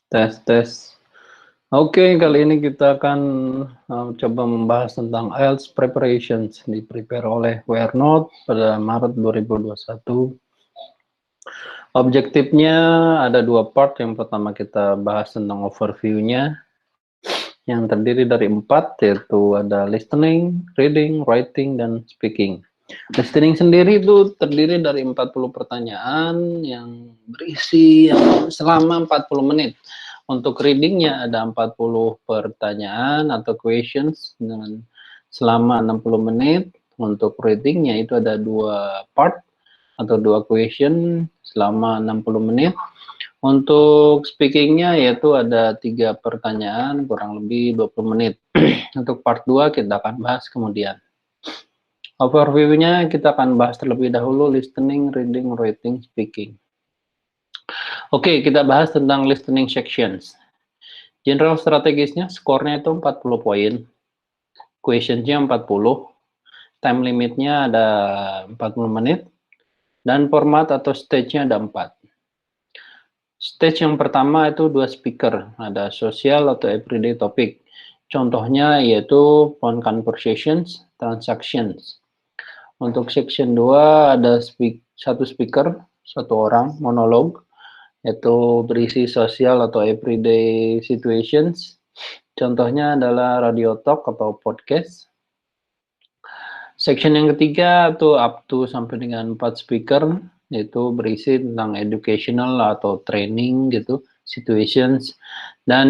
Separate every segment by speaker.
Speaker 1: Tes, tes. Oke, kali ini kita akan coba membahas tentang IELTS preparations di-prepare oleh WearNote pada Maret 2021. Objektifnya ada dua part. Yang pertama kita bahas tentang overview-nya yang terdiri dari 4, yaitu ada listening, reading, writing, dan speaking. Listening sendiri itu terdiri dari 40 pertanyaan yang berisi selama 40 menit. Untuk readingnya ada 40 pertanyaan atau questions dengan selama 60 menit. Untuk readingnya itu ada 2 part atau 2 question selama 60 menit. Untuk speakingnya yaitu ada 3 pertanyaan kurang lebih 20 menit. Untuk part 2 kita akan bahas kemudian. Overview-nya kita akan bahas terlebih dahulu listening, reading, writing, speaking. Oke, kita bahas tentang listening sections. General strategisnya skornya itu 40 poin. Questionsnya 40. Time limitnya ada 40 menit. Dan format atau stage-nya ada 4. Stage yang pertama itu 2 speaker. Ada social atau everyday topic. Contohnya yaitu phone conversations, transactions. Untuk section 2 ada satu speaker, satu orang, monolog, yaitu berisi sosial atau everyday situations. Contohnya adalah radio talk atau podcast. Section yang ketiga itu up to sampai dengan 4 speaker, yaitu berisi tentang educational atau training gitu, situations. Dan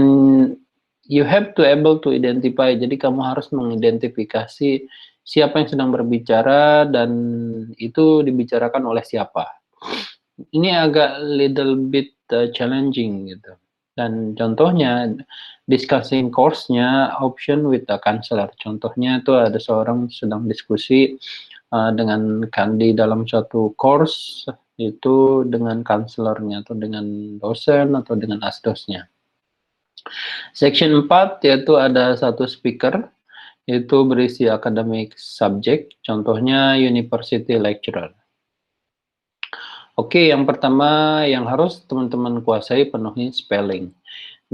Speaker 1: you have to able to identify, jadi kamu harus mengidentifikasi siapa yang sedang berbicara dan itu dibicarakan oleh siapa. Ini agak little bit challenging gitu. Dan contohnya discussing course-nya option with a counselor. Contohnya itu ada seorang sedang diskusi dengan di dalam suatu course itu dengan counselornya atau dengan dosen atau dengan asdosnya. Section 4 yaitu ada satu speaker, itu berisi academic subject, contohnya university lecturer. Oke, yang pertama yang harus teman-teman kuasai penuhi spelling.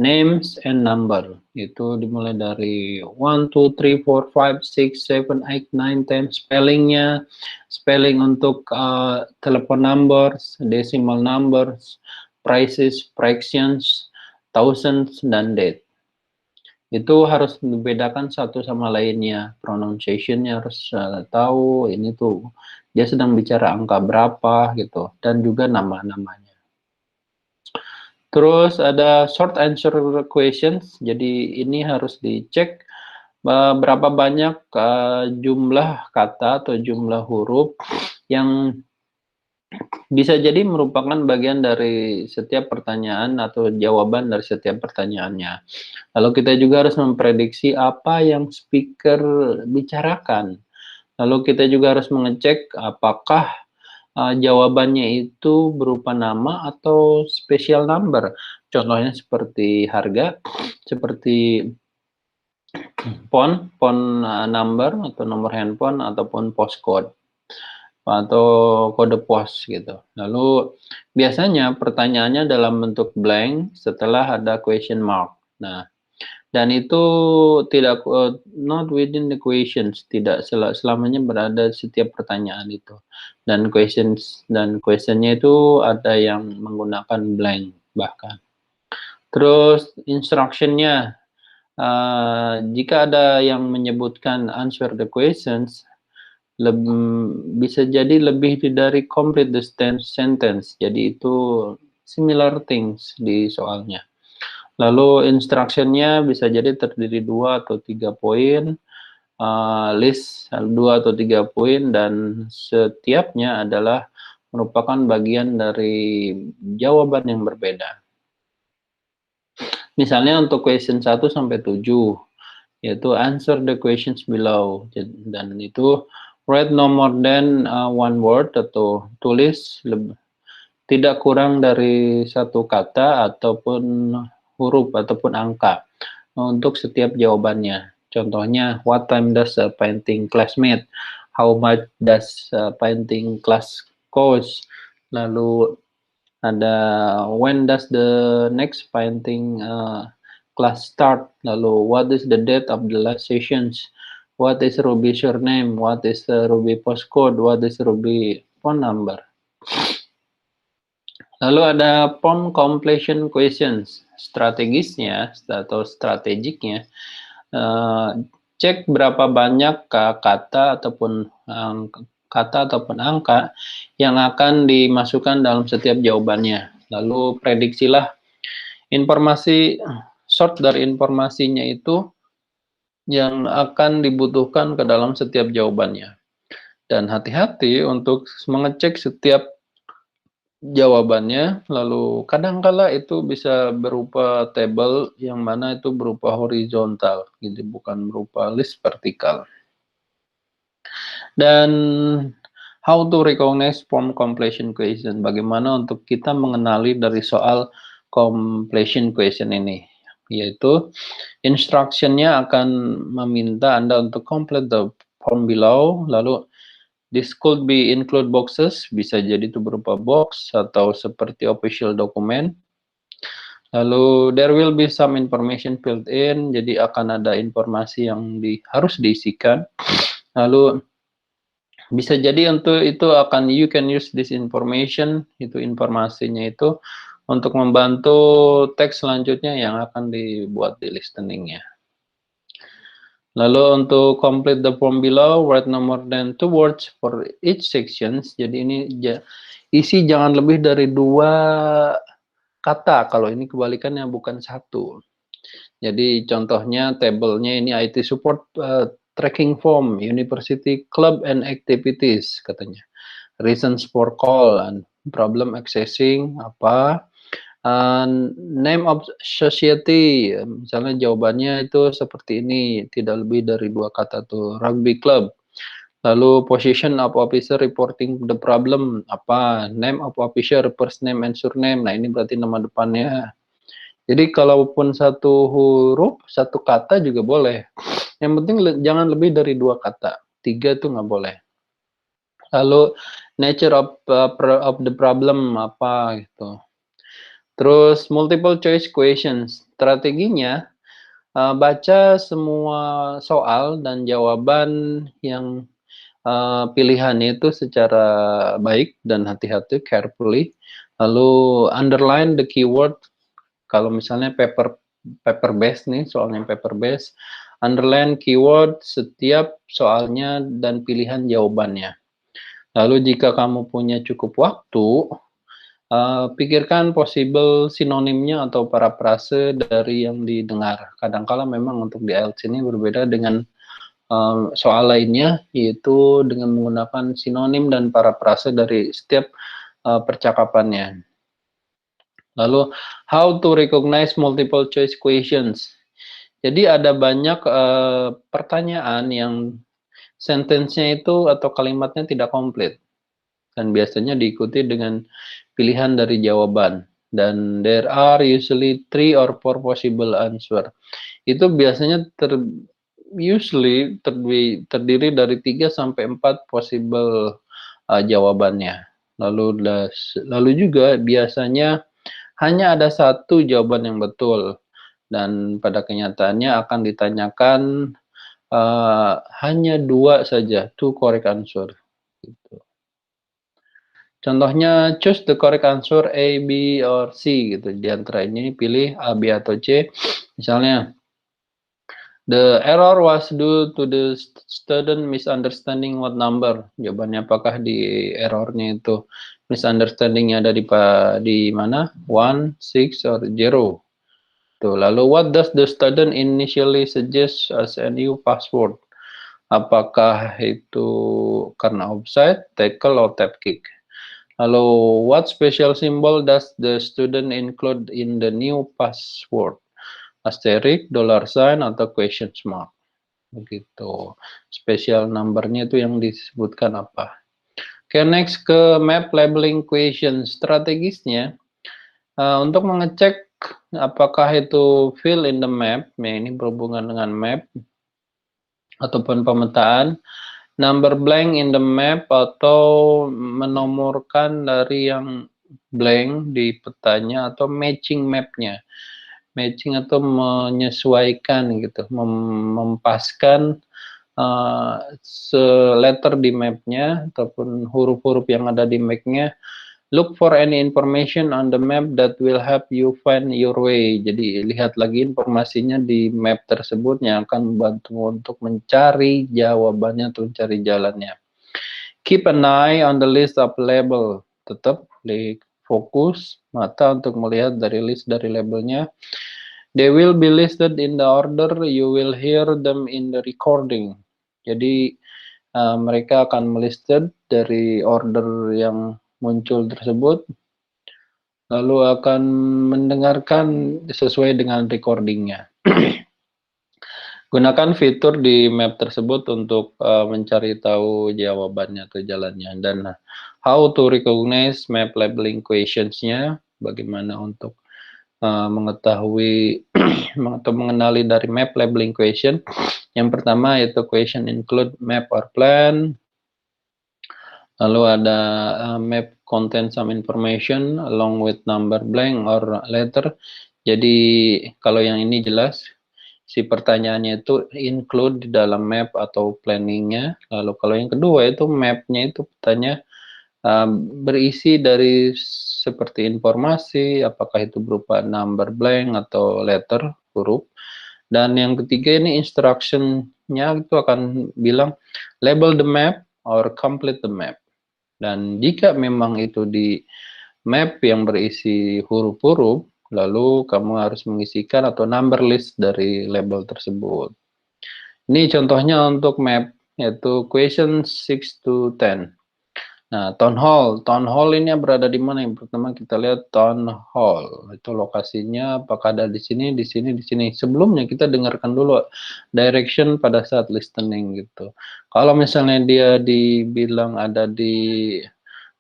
Speaker 1: Names and number, itu dimulai dari 1, 2, 3, 4, 5, 6, 7, 8, 9, 10, spellingnya, spelling untuk telepon numbers, decimal numbers, prices, fractions, thousands, dan date. Itu harus dibedakan satu sama lainnya. Pronunciation-nya harus tahu ini tuh dia sedang bicara angka berapa gitu, dan juga nama-namanya. Terus ada short answer questions. Jadi ini harus dicek berapa banyak jumlah kata atau jumlah huruf yang bisa jadi merupakan bagian dari setiap pertanyaan atau jawaban dari setiap pertanyaannya. Lalu kita juga harus memprediksi apa yang speaker bicarakan. Lalu kita juga harus mengecek apakah jawabannya itu berupa nama atau special number. Contohnya seperti harga, seperti phone number atau nomor handphone ataupun postcode atau kode pos gitu. Lalu biasanya pertanyaannya dalam bentuk blank setelah ada question mark. Nah, dan itu tidak not within the questions, tidak selamanya berada setiap pertanyaan itu. Dan questionnya itu ada yang menggunakan blank bahkan. Terus instructionnya, jika ada yang menyebutkan answer the questions, bisa jadi lebih dari complete the sentence. Jadi itu similar things di soalnya. Lalu instructionnya bisa jadi terdiri 2 atau 3 poin, list 2 atau 3 poin, dan setiapnya adalah merupakan bagian dari jawaban yang berbeda. Misalnya untuk question 1 sampai 7, yaitu answer the questions below, dan itu write no more than one word atau tulis tidak kurang dari satu kata ataupun huruf ataupun angka untuk setiap jawabannya. Contohnya, what time does a painting class meet? How much does a painting class cost? Lalu Ada when does the next painting class start, lalu what is the date of the last sessions, what is Ruby surname, what is Ruby postcode, what is Ruby phone number. Lalu ada form completion questions. Strategisnya atau strategiknya, cek berapa banyak kata ataupun angka yang akan dimasukkan dalam setiap jawabannya. Lalu prediksilah informasi, sort dari informasinya itu yang akan dibutuhkan ke dalam setiap jawabannya. Dan hati-hati untuk mengecek setiap jawabannya, lalu kadangkala itu bisa berupa tabel yang mana itu berupa horizontal, gitu, bukan berupa list vertikal. Dan how to recognize form completion question, bagaimana untuk kita mengenali dari soal completion question ini, yaitu instruction-nya akan meminta Anda untuk complete the form below, lalu this could be include boxes, bisa jadi itu berupa box atau seperti official document. Lalu there will be some information filled in, jadi akan ada informasi yang harus diisikan. Lalu bisa jadi untuk itu akan you can use this information, itu informasinya itu untuk membantu teks selanjutnya yang akan dibuat di listeningnya. Lalu untuk complete the form below, write no more than 2 words for each sections. Jadi ini isi jangan lebih dari 2 kata. Kalau ini kebalikannya bukan 1. Jadi contohnya tabelnya ini IT support tracking form, university club and activities katanya. Reasons for call and problem accessing apa. Name of society, misalnya jawabannya itu seperti ini, tidak lebih dari 2 kata tuh, rugby club. Lalu position of officer reporting the problem, apa, name of officer, first name and surname, nah ini berarti nama depannya. Jadi kalaupun 1 huruf, 1 kata juga boleh. Yang penting jangan lebih dari 2 kata, 3 itu nggak boleh. Lalu nature of the problem, apa gitu. Terus multiple choice questions, strateginya baca semua soal dan jawaban yang pilihannya itu secara baik dan hati-hati, carefully. Lalu underline the keyword, kalau misalnya paper based nih, soalnya paper based, underline keyword setiap soalnya dan pilihan jawabannya. Lalu jika kamu punya cukup waktu, pikirkan possible sinonimnya atau parafrase dari yang didengar. Kadangkala memang untuk di IELTS ini berbeda dengan soal lainnya, yaitu dengan menggunakan sinonim dan parafrase dari setiap percakapannya. Lalu, how to recognize multiple choice questions. Jadi ada banyak pertanyaan yang sentence-nya itu atau kalimatnya tidak komplit. Dan biasanya diikuti dengan pilihan dari jawaban. Dan there are usually 3 or 4 possible answer. Itu biasanya terdiri dari 3 sampai 4 possible jawabannya. Lalu juga biasanya hanya ada 1 jawaban yang betul. Dan pada kenyataannya akan ditanyakan hanya 2 saja, 2 correct answer. Gitu. Contohnya, choose the correct answer A, B, or C gitu. Di antara ini pilih A, B, atau C. Misalnya, the error was due to the student misunderstanding what number. Jawabannya apakah di errornya itu misunderstandingnya ada di mana? 1, 6, or 0. Tuh, lalu what does the student initially suggest as a new password? Apakah itu karena offside, tackle, or tap kick? Lalu, what special symbol does the student include in the new password? Asterisk, dollar sign, atau question mark. Begitu. Special number-nya itu yang disebutkan apa. Oke, next ke map labeling question. Strategisnya, untuk mengecek apakah itu fill in the map, ya ini berhubungan dengan map, ataupun pemetaan, number blank in the map, atau menomorkan dari yang blank di petanya atau matching map-nya. Matching atau menyesuaikan gitu, mempaskan letter di map-nya ataupun huruf-huruf yang ada di map-nya. Look for any information on the map that will help you find your way. Jadi lihat lagi informasinya di map tersebut yang akan membantu untuk mencari jawabannya atau mencari jalannya. Keep an eye on the list of label. Tetap fokus mata untuk melihat dari list dari labelnya. They will be listed in the order you will hear them in the recording. Jadi mereka akan melisted dari order yang muncul tersebut, lalu akan mendengarkan sesuai dengan recordingnya. Gunakan fitur di map tersebut untuk mencari tahu jawabannya atau jalannya. Dan how to recognize map labeling questions-nya, bagaimana untuk mengetahui atau mengenali dari map labeling question. Yang pertama yaitu question include map or plan. Lalu ada map contain some information along with number blank or letter. Jadi kalau yang ini jelas, si pertanyaannya itu include di dalam map atau planningnya. Lalu kalau yang kedua itu mapnya itu petanya berisi dari seperti informasi, apakah itu berupa number blank atau letter, huruf. Dan yang ketiga ini instruction-nya itu akan bilang label the map or complete the map. Dan jika memang itu di map yang berisi huruf-huruf, lalu kamu harus mengisikan atau number list dari label tersebut. Ini contohnya untuk map, yaitu question 6 to 10. Nah, town hall ini berada di mana? Yang pertama kita lihat town hall. Itu lokasinya apakah ada di sini, di sini, di sini. Sebelumnya kita dengarkan dulu direction pada saat listening gitu. Kalau misalnya dia dibilang ada di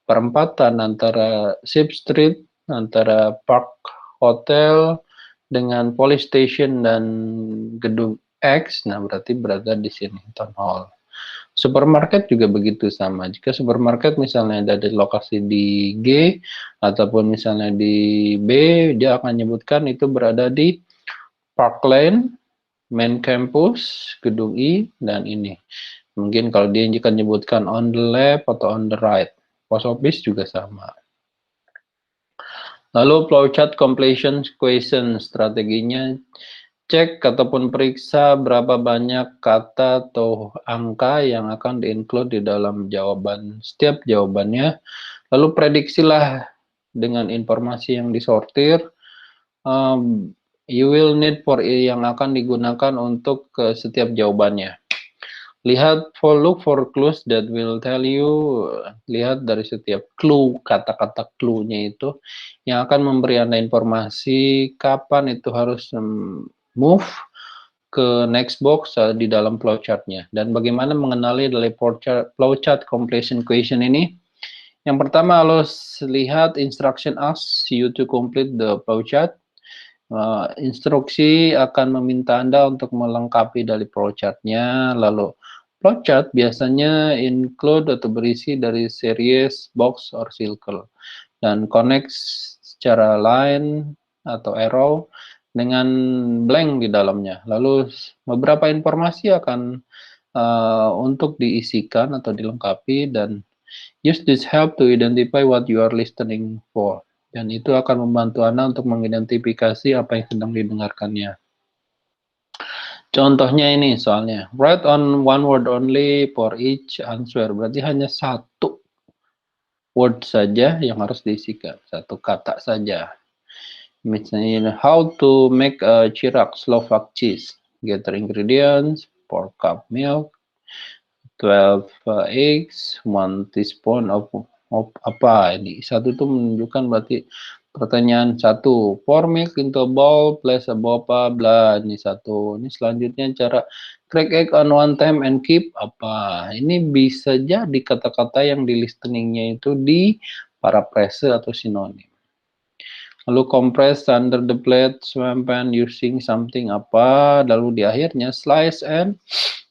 Speaker 1: perempatan antara Ship Street, antara Park Hotel dengan Police Station dan gedung X, nah berarti berada di sini town hall. Supermarket juga begitu sama. Jika supermarket misalnya ada di lokasi di G ataupun misalnya di B, dia akan menyebutkan itu berada di Park Lane, Main Campus, gedung I, dan ini. Mungkin kalau dia akan menyebutkan on the left atau on the right. Post office juga sama. Lalu flowchart completion question, strateginya cek ataupun periksa berapa banyak kata atau angka yang akan di-include di dalam jawaban setiap jawabannya. Lalu prediksilah dengan informasi yang disortir. You will need for yang akan digunakan untuk setiap jawabannya. Look for clues that will tell you, lihat dari setiap clue, kata-kata clue-nya itu, yang akan memberi Anda informasi kapan itu harus move ke next box di dalam flowchart-nya. Dan bagaimana mengenali dari flowchart completion question ini? Yang pertama harus lihat instruction asks you to complete the flowchart. Instruksi akan meminta Anda untuk melengkapi dari flowchart-nya. Lalu flowchart biasanya include atau berisi dari series, box, or circle. Dan connect secara line atau arrow dengan blank di dalamnya. Lalu beberapa informasi akan untuk diisikan atau dilengkapi dan use this help to identify what you are listening for. Dan itu akan membantu Anda untuk mengidentifikasi apa yang sedang didengarkannya. Contohnya ini soalnya, write on one word only for each answer. Berarti hanya satu word saja yang harus diisikan, satu kata saja. Misalnya, how to make a Chirac Slovak cheese. Gather ingredients, 4 cup milk, 12 eggs, 1 teaspoon of apa ini? Satu itu menunjukkan berarti pertanyaan satu, pour milk into a bowl, place a blah blah, ini satu. Ini selanjutnya cara crack egg on one time and keep apa? Ini bisa jadi kata-kata yang di listeningnya itu di paraphrase atau sinonim. Lalu compress under the plate, swamp pan using something apa? Lalu di akhirnya slice and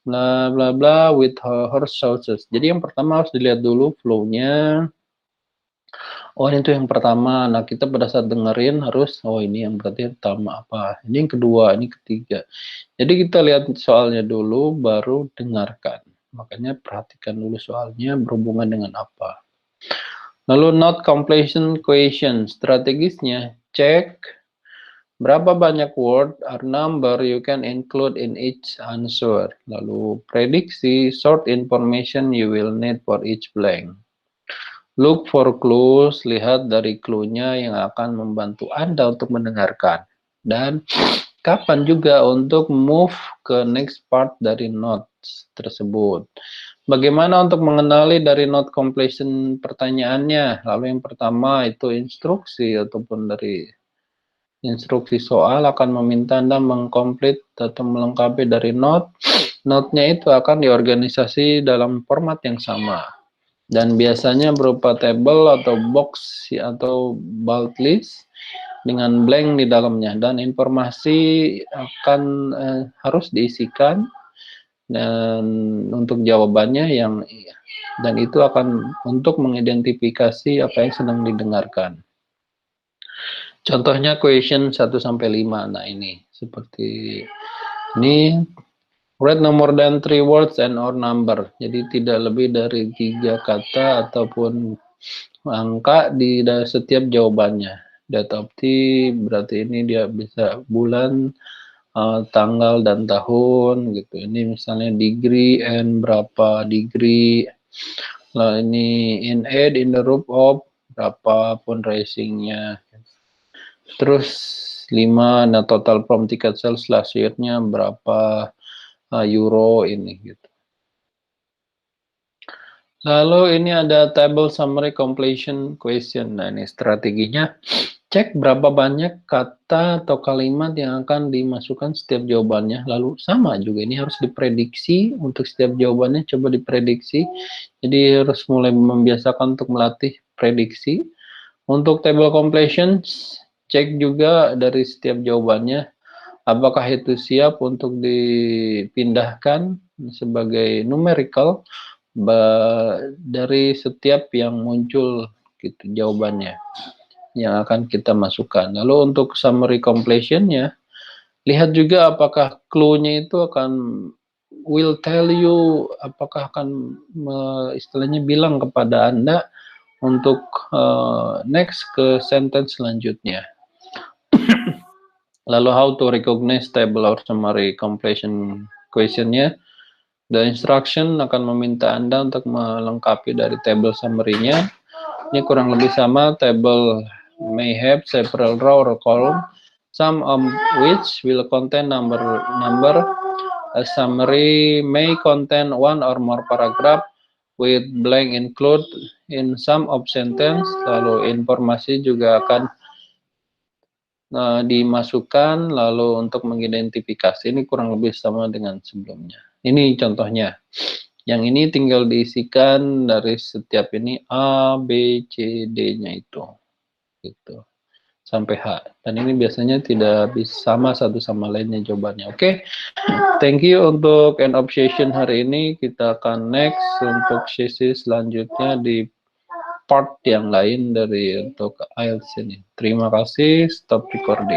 Speaker 1: bla bla bla with her sauces. Jadi yang pertama harus dilihat dulu flow-nya. Oh, ini tuh yang pertama. Nah, kita pada saat dengerin harus, oh ini yang berarti yang pertama apa, ini yang kedua, ini ketiga. Jadi kita lihat soalnya dulu, baru dengarkan. Makanya perhatikan dulu soalnya berhubungan dengan apa. Lalu not completion question, strategisnya cek berapa banyak word or number you can include in each answer. Lalu prediksi short information you will need for each blank. Look for clues, lihat dari clue-nya yang akan membantu Anda untuk mendengarkan. Dan kapan juga untuk move ke next part dari notes tersebut. Bagaimana untuk mengenali dari note completion pertanyaannya? Lalu yang pertama itu instruksi ataupun dari instruksi soal akan meminta Anda mengkomplit atau melengkapi dari note. Note-nya itu akan diorganisasi dalam format yang sama. Dan biasanya berupa table atau box atau bullet list dengan blank di dalamnya, dan informasi akan harus diisikan dan untuk jawabannya yang dan itu akan untuk mengidentifikasi apa yang sedang didengarkan. Contohnya question 1 sampai 5. Nah, ini seperti ini. Write no more than 3 words and or number. Jadi tidak lebih dari 3 kata ataupun angka di setiap jawabannya. Date of tea berarti ini dia bisa bulan, tanggal dan tahun gitu. Ini misalnya degree and berapa degree. Lalu ini in aid in the roof of berapa fundraisingnya. Terus 5, nah total from ticket sales last year-nya berapa euro ini gitu. Lalu ini ada table summary completion question. Nah, ini strateginya cek berapa banyak kata atau kalimat yang akan dimasukkan setiap jawabannya. Lalu sama juga ini harus diprediksi untuk setiap jawabannya, coba diprediksi. Jadi harus mulai membiasakan untuk melatih prediksi. Untuk table completion, cek juga dari setiap jawabannya apakah itu siap untuk dipindahkan sebagai numerical dari setiap yang muncul gitu jawabannya yang akan kita masukkan. Lalu untuk summary completion-nya, lihat juga apakah clue-nya itu akan will tell you, apakah akan istilahnya bilang kepada Anda untuk next ke sentence selanjutnya. Lalu how to recognize table or summary completion question-nya. The instruction akan meminta Anda untuk melengkapi dari table summary-nya. Ini kurang lebih sama, table may have several row or column, some of which will contain number. A summary may contain one or more paragraph with blank include in some of sentence. Lalu informasi juga akan dimasukkan lalu untuk mengidentifikasi. Ini kurang lebih sama dengan sebelumnya. Ini contohnya. Yang ini tinggal diisikan dari setiap ini A, B, C, D-nya itu. Gitu. Sampai H. Dan ini biasanya tidak bisa sama satu sama lainnya jawabannya. Oke. Thank you untuk end of session hari ini. Kita akan next untuk sesi selanjutnya di part yang lain dari untuk IELTS ini. Terima kasih. Stop recording.